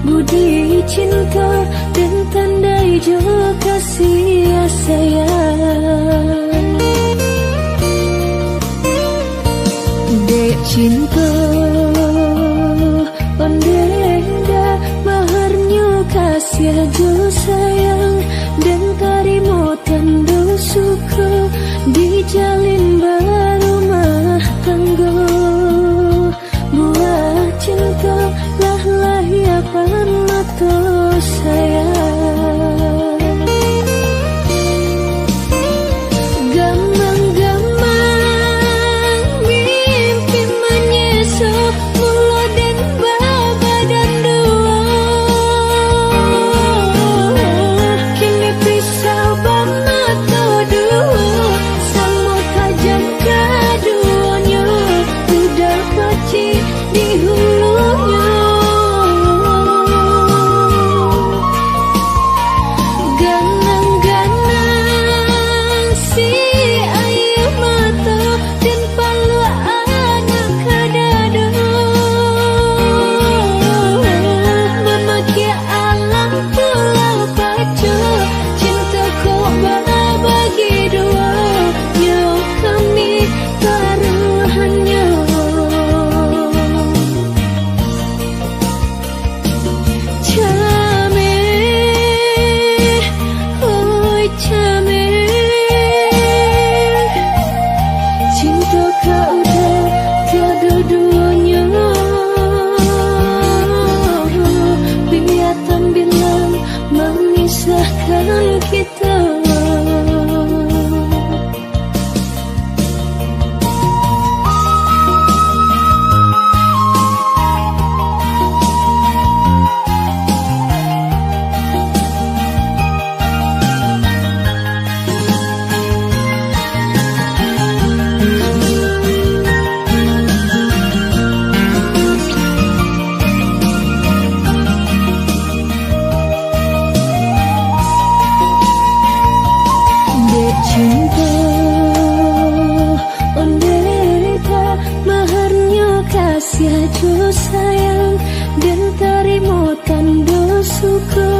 Budi cinta dan tandai jo kasih sayang. Dek cinta ondenda maharnya kasih jo sayang dan tarimo tanda suka dijalin barumah tangga. Buah cinta lah lahiapan mata sayang. Gamang-gamang mimpi menyesal mula dan baba dan dua. Kini pisau bamata dua sama tajam keduanya udah paci di hulunya. Ganang-ganang si air mata dan palu anak kadada memaki alam pulau pacu cintaku bagi dua nyo kami taruhannya. Cinta kau dah tiada duanya. Biatan bilang memisahkan kita. Cinta ondeta maharnya kasih jo sayang dan tarimo tanda suka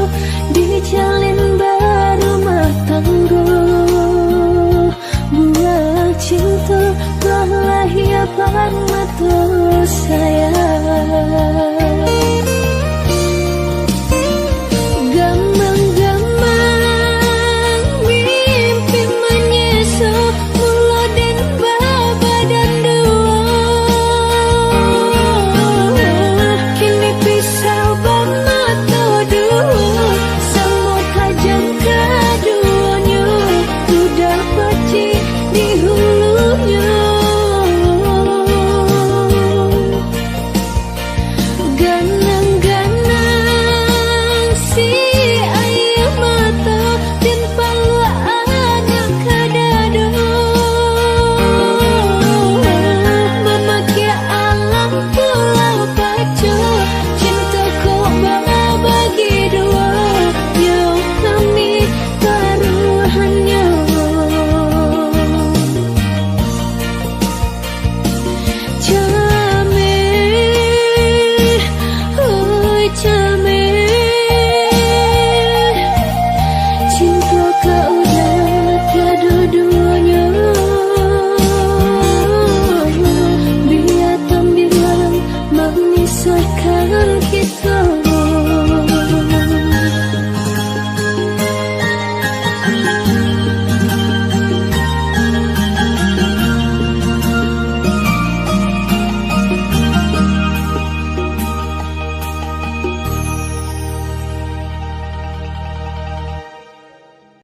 dijalin barumah tangga. Buah cinta lah lahiapan mata